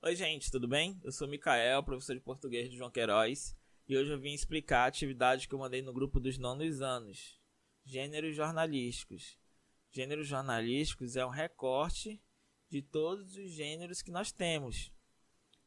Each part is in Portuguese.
Oi, gente, tudo bem? Eu sou Micael, professor de português do João Queiroz, e hoje eu vim explicar a atividade que eu mandei no grupo dos nonos anos. Gêneros jornalísticos. Gêneros jornalísticos é um recorte de todos os gêneros que nós temos.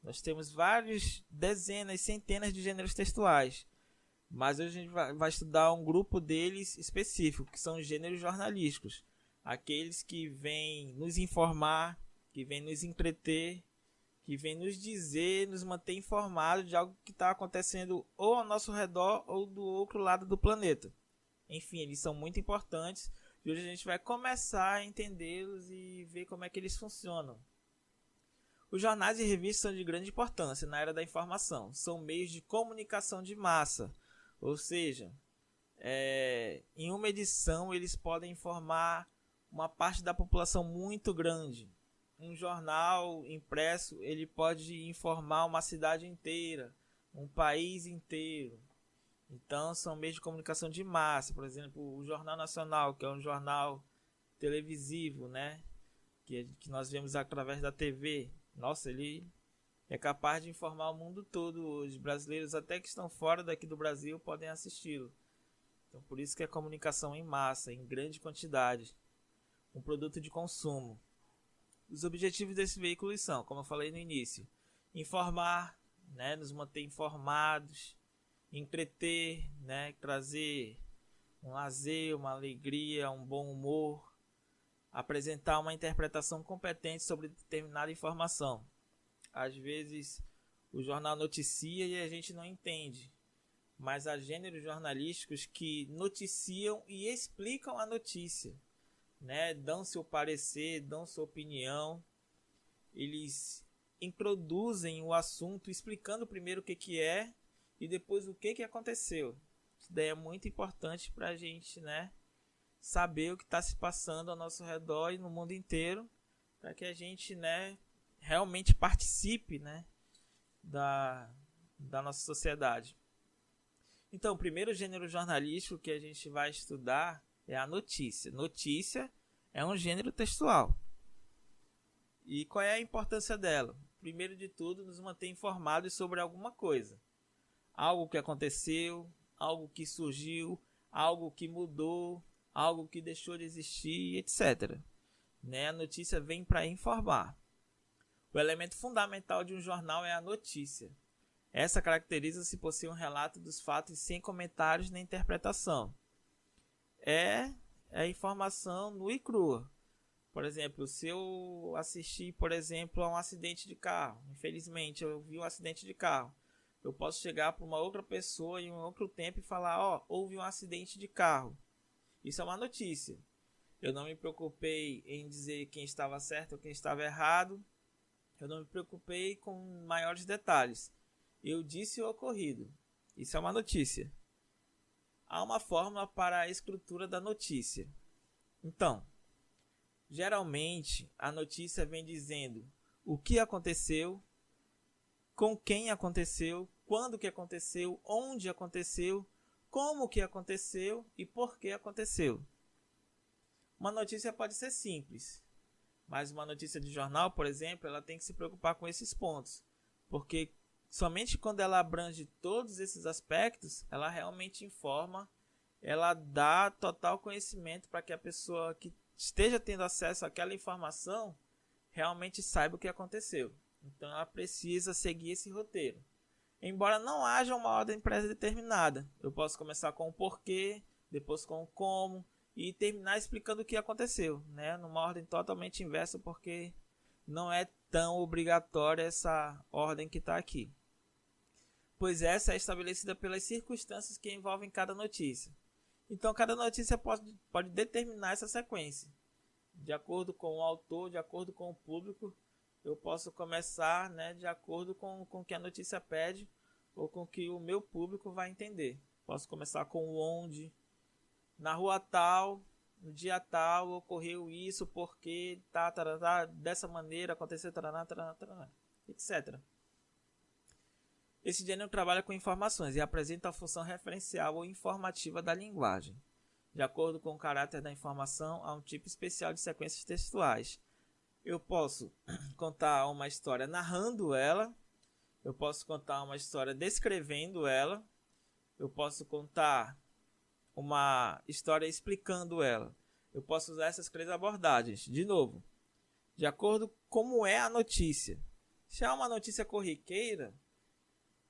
Nós temos vários, dezenas, centenas de gêneros textuais, mas hoje a gente vai estudar um grupo deles específico, que são os gêneros jornalísticos. Aqueles que vêm nos informar, que vêm nos entreter, que vem nos dizer, nos manter informados de algo que está acontecendo ou ao nosso redor ou do outro lado do planeta. Enfim, eles são muito importantes e hoje a gente vai começar a entendê-los e ver como é que eles funcionam. Os jornais e revistas são de grande importância na era da informação. São meios de comunicação de massa, ou seja, em uma edição eles podem informar uma parte da população muito grande. Um jornal impresso ele pode informar uma cidade inteira, um país inteiro. Então são meios de comunicação de massa. Por exemplo, o Jornal Nacional, que é um jornal televisivo, né? que nós vemos através da TV. Nossa, ele é capaz de informar o mundo todo. Os brasileiros até que estão fora daqui do Brasil podem assisti-lo. Então por isso que é comunicação em massa, em grande quantidade. Um produto de consumo. Os objetivos desse veículo são, como eu falei no início, informar, né, nos manter informados, entreter, né, trazer um lazer, uma alegria, um bom humor, apresentar uma interpretação competente sobre determinada informação. Às vezes o jornal noticia e a gente não entende, mas há gêneros jornalísticos que noticiam e explicam a notícia. Né, dão seu parecer, dão sua opinião, eles introduzem o assunto explicando primeiro o que é e depois o que aconteceu. Isso daí é muito importante para a gente, né, saber o que está se passando ao nosso redor e no mundo inteiro, para que a gente, né, realmente participe, né, da nossa sociedade. Então, o primeiro gênero jornalístico que a gente vai estudar é a notícia. Notícia é um gênero textual. E qual é a importância dela? Primeiro de tudo, nos manter informados sobre alguma coisa. Algo que aconteceu, algo que surgiu, algo que mudou, algo que deixou de existir, etc. Né? A notícia vem para informar. O elemento fundamental de um jornal é a notícia. Essa caracteriza-se por ser um relato dos fatos sem comentários nem interpretação. É a informação nua e crua. Por exemplo, se eu assistir, por exemplo, a um acidente de carro, infelizmente eu vi um acidente de carro, eu posso chegar para uma outra pessoa em um outro tempo e falar, houve um acidente de carro. Isso é uma notícia. Eu não me preocupei em dizer quem estava certo ou quem estava errado. Eu não me preocupei com maiores detalhes. Eu disse o ocorrido. Isso é uma notícia. Há uma fórmula para a escritura da notícia. Então, geralmente a notícia vem dizendo o que aconteceu, com quem aconteceu, quando que aconteceu, onde aconteceu, como que aconteceu e por que aconteceu. Uma notícia pode ser simples, mas uma notícia de jornal, por exemplo, ela tem que se preocupar com esses pontos, porque somente quando ela abrange todos esses aspectos, ela realmente informa, ela dá total conhecimento para que a pessoa que esteja tendo acesso àquela informação realmente saiba o que aconteceu. Então ela precisa seguir esse roteiro. Embora não haja uma ordem pré-determinada, eu posso começar com o porquê, depois com o como e terminar explicando o que aconteceu, né? Numa ordem totalmente inversa, porque não é tão obrigatória essa ordem que está aqui, pois essa é estabelecida pelas circunstâncias que envolvem cada notícia. Então cada notícia pode determinar essa sequência. De acordo com o autor, de acordo com o público, eu posso começar, né, de acordo com o que a notícia pede ou com o que o meu público vai entender. Posso começar com o onde. Na rua tal, no dia tal, ocorreu isso, porque dessa maneira aconteceu, etc. Esse gênero trabalha com informações e apresenta a função referencial ou informativa da linguagem. De acordo com o caráter da informação, há um tipo especial de sequências textuais. Eu posso contar uma história narrando ela, eu posso contar uma história descrevendo ela, eu posso contar uma história explicando ela. Eu posso usar essas 3 abordagens. De novo, de acordo com como é a notícia. Se é uma notícia corriqueira,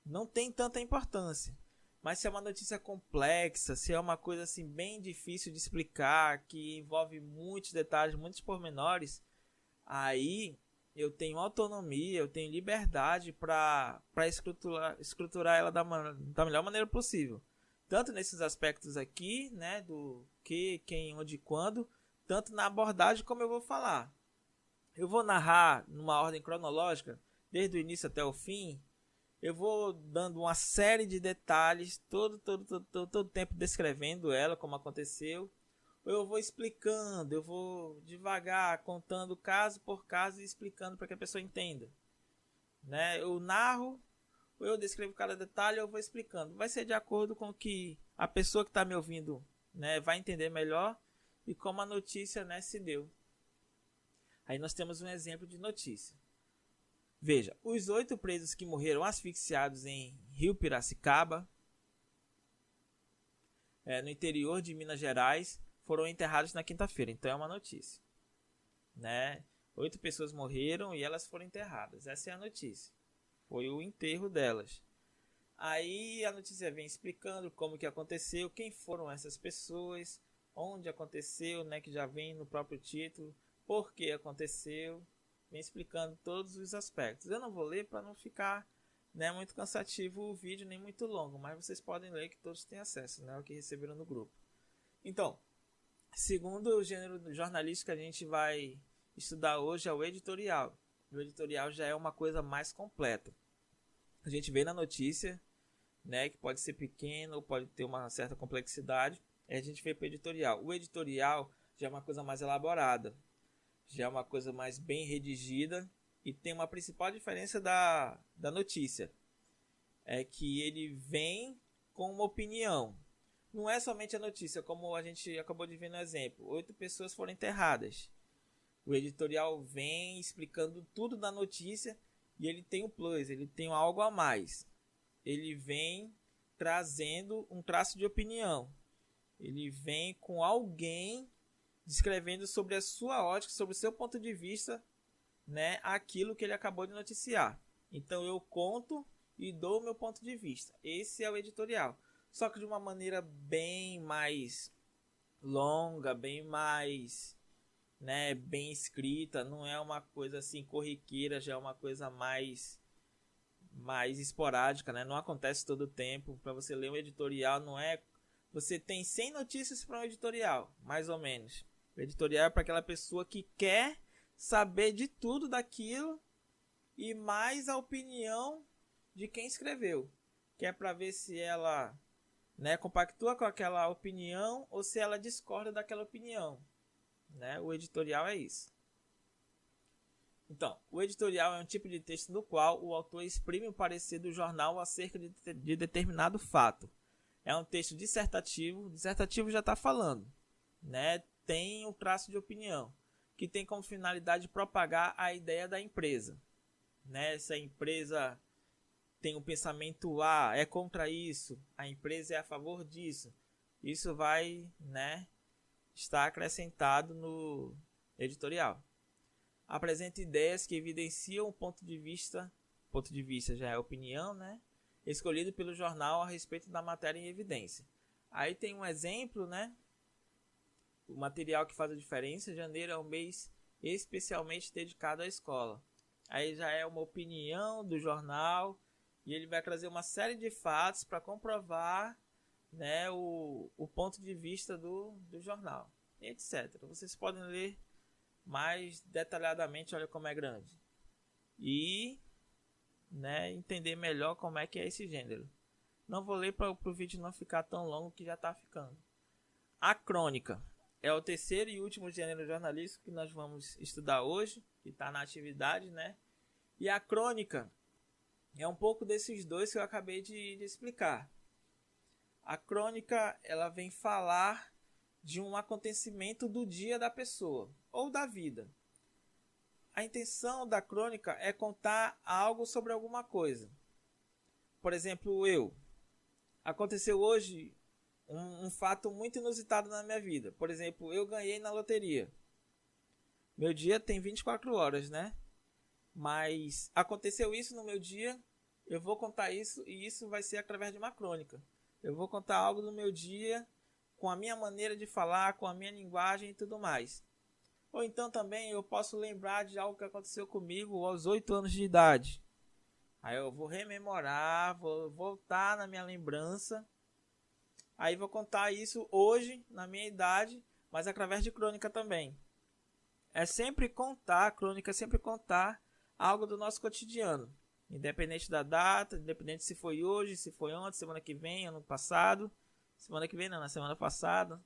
não tem tanta importância. Mas se é uma notícia complexa, se é uma coisa assim bem difícil de explicar, que envolve muitos detalhes, muitos pormenores, aí eu tenho autonomia, eu tenho liberdade para estruturar ela da melhor maneira possível. Tanto nesses aspectos aqui, né, do que, quem, onde e quando, tanto na abordagem como eu vou falar. Eu vou narrar numa ordem cronológica, desde o início até o fim. Eu vou dando uma série de detalhes, todo o tempo descrevendo ela, como aconteceu. Eu vou explicando, eu vou devagar, contando caso por caso e explicando para que a pessoa entenda. Né? Eu narro, eu descrevo cada detalhe, eu vou explicando. Vai ser de acordo com o que a pessoa que está me ouvindo, né, vai entender melhor e como a notícia, né, se deu. Aí nós temos um exemplo de notícia. Veja, os 8 presos que morreram asfixiados em Rio Piracicaba, no interior de Minas Gerais, foram enterrados na quinta-feira. Então é uma notícia. Né? 8 pessoas morreram e elas foram enterradas. Essa é a notícia. Foi o enterro delas. Aí a notícia vem explicando como que aconteceu, quem foram essas pessoas, onde aconteceu, né, que já vem no próprio título, por que aconteceu, vem explicando todos os aspectos. Eu não vou ler para não ficar, né, muito cansativo o vídeo, nem muito longo, mas vocês podem ler que todos têm acesso, né, ao que receberam no grupo. Então, segundo o gênero jornalístico que a gente vai estudar hoje é o editorial. O editorial já é uma coisa mais completa. A gente vê na notícia, né, que pode ser pequeno ou pode ter uma certa complexidade, a gente vê para o editorial. O editorial já é uma coisa mais elaborada, já é uma coisa mais bem redigida e tem uma principal diferença da notícia. É que ele vem com uma opinião. Não é somente a notícia, como a gente acabou de ver no exemplo. 8 pessoas foram enterradas. O editorial vem explicando tudo da notícia e ele tem um plus, ele tem algo a mais. Ele vem trazendo um traço de opinião. Ele vem com alguém descrevendo sobre a sua ótica, sobre o seu ponto de vista, né, aquilo que ele acabou de noticiar. Então eu conto e dou o meu ponto de vista. Esse é o editorial. Só que de uma maneira bem mais longa, bem mais, né, bem escrita. Não é uma coisa assim corriqueira, já é uma coisa mais esporádica, né? Não acontece todo o tempo. Para você ler um editorial, não é... Você tem 100 notícias para um editorial, mais ou menos. O editorial é para aquela pessoa que quer saber de tudo daquilo e mais a opinião de quem escreveu. Que é para ver se ela, né, compactua com aquela opinião ou se ela discorda daquela opinião. Né? O editorial é isso. Então, o editorial é um tipo de texto no qual o autor exprime o parecer do jornal acerca de determinado fato. É um texto dissertativo. Dissertativo já está falando, né? Tem um traço de opinião, que tem como finalidade propagar a ideia da empresa. Né? Se a empresa tem um pensamento A, é contra isso, a empresa é a favor disso. Isso vai, né, estar acrescentado no editorial. Apresenta ideias que evidenciam o ponto de vista já é opinião, né, escolhido pelo jornal a respeito da matéria em evidência. Aí tem um exemplo, né, o material que faz a diferença. Janeiro é um mês especialmente dedicado à escola. Aí já é uma opinião do jornal e ele vai trazer uma série de fatos para comprovar, né, o ponto de vista do jornal, etc. Vocês podem ler mais detalhadamente, olha como é grande. E, né, entender melhor como é que é esse gênero. Não vou ler para o vídeo não ficar tão longo que já está ficando. A crônica é o terceiro e último gênero jornalístico que nós vamos estudar hoje, que está na atividade, né? E a crônica é um pouco desses dois que eu acabei de explicar. A crônica, ela vem falar de um acontecimento do dia da pessoa ou da vida. a intenção da crônica é contar algo sobre alguma coisa. Por exemplo, aconteceu hoje um fato muito inusitado na minha vida. Por exemplo, eu ganhei na loteria. Meu dia tem 24 horas, né? Mas aconteceu isso no meu dia, eu vou contar isso e isso vai ser através de uma crônica. Eu vou contar algo do meu dia com a minha maneira de falar, com a minha linguagem e tudo mais. Ou então também eu posso lembrar de algo que aconteceu comigo aos 8 anos de idade. Aí eu vou rememorar, vou voltar na minha lembrança. Aí vou contar isso hoje, na minha idade, mas através de crônica também. É sempre contar, crônica é sempre contar algo do nosso cotidiano. Independente da data, independente se foi hoje, se foi ontem, semana que vem, ano passado. Semana que vem não, na semana passada,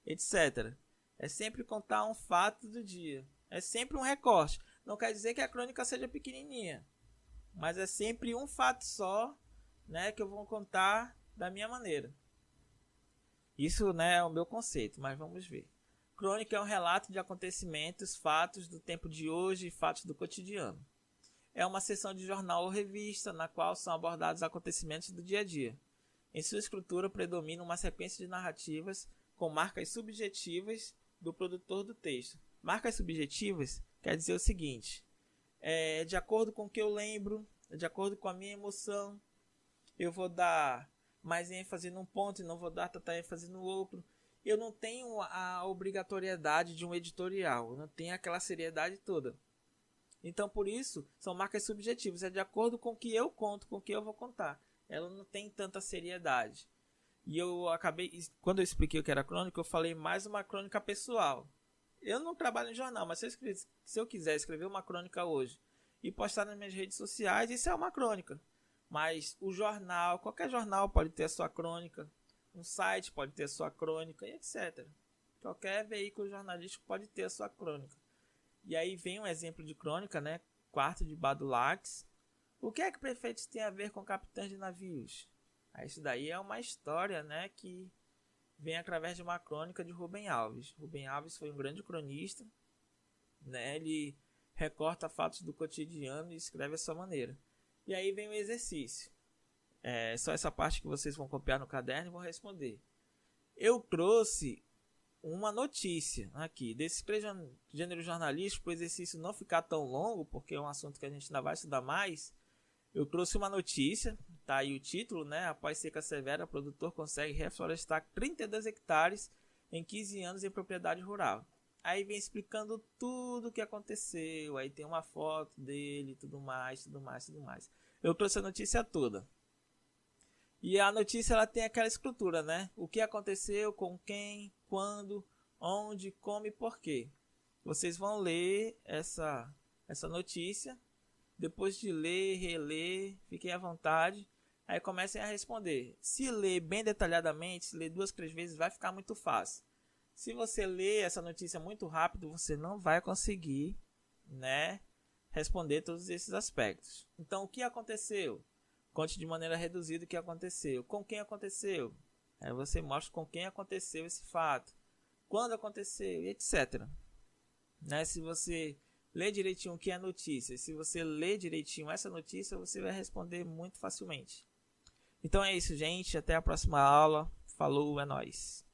etc. É sempre contar um fato do dia. É sempre um recorte. Não quer dizer que a crônica seja pequenininha. Mas é sempre um fato só, né, que eu vou contar da minha maneira. Isso, né, é o meu conceito, mas vamos ver. Crônica é um relato de acontecimentos, fatos do tempo de hoje e fatos do cotidiano. É uma seção de jornal ou revista na qual são abordados acontecimentos do dia a dia. Em sua escritura predomina uma sequência de narrativas com marcas subjetivas do produtor do texto. Marcas subjetivas quer dizer o seguinte: de acordo com o que eu lembro, de acordo com a minha emoção, eu vou dar mais ênfase num ponto e não vou dar tanta ênfase no outro. Eu não tenho a obrigatoriedade de um editorial, eu não tenho aquela seriedade toda. Então, por isso, são marcas subjetivas, é de acordo com o que eu conto, com o que eu vou contar. Ela não tem tanta seriedade. E eu acabei, quando eu expliquei o que era crônica, eu falei mais uma crônica pessoal. Eu não trabalho em jornal, mas se eu quiser escrever uma crônica hoje e postar nas minhas redes sociais, isso é uma crônica. Mas o jornal, qualquer jornal pode ter a sua crônica, um site pode ter a sua crônica, e etc. Qualquer veículo jornalístico pode ter a sua crônica. E aí vem um exemplo de crônica, né? Quarto de Badulaques. O que é que prefeitos têm a ver com capitães de navios? Isso daí é uma história, né, que vem através de uma crônica de Rubem Alves. Rubem Alves foi um grande cronista, né? Ele recorta fatos do cotidiano e escreve à sua maneira. E aí vem o exercício. Só essa parte que vocês vão copiar no caderno e vão responder. Eu trouxe uma notícia aqui desse gênero jornalístico, para o exercício não ficar tão longo, porque é um assunto que a gente ainda vai estudar mais. Eu trouxe uma notícia, tá aí o título, né? Após seca severa, produtor consegue reflorestar 32 hectares em 15 anos em propriedade rural. Aí vem explicando tudo o que aconteceu, aí tem uma foto dele, tudo mais. Eu trouxe a notícia toda. E a notícia ela tem aquela estrutura, né? O que aconteceu, com quem, quando, onde, como e por quê. Vocês vão ler essa notícia. Depois de ler, reler, fiquem à vontade. Aí comecem a responder. Se ler bem detalhadamente, se ler 2, 3 vezes, vai ficar muito fácil. Se você ler essa notícia muito rápido, você não vai conseguir, né, responder todos esses aspectos. Então, o que aconteceu? Conte de maneira reduzida o que aconteceu. Com quem aconteceu? Aí você mostra com quem aconteceu esse fato. Quando aconteceu, e etc. Né? Se você lê direitinho o que é notícia, se você lê direitinho essa notícia, você vai responder muito facilmente. Então é isso, gente. Até a próxima aula. Falou, é nóis.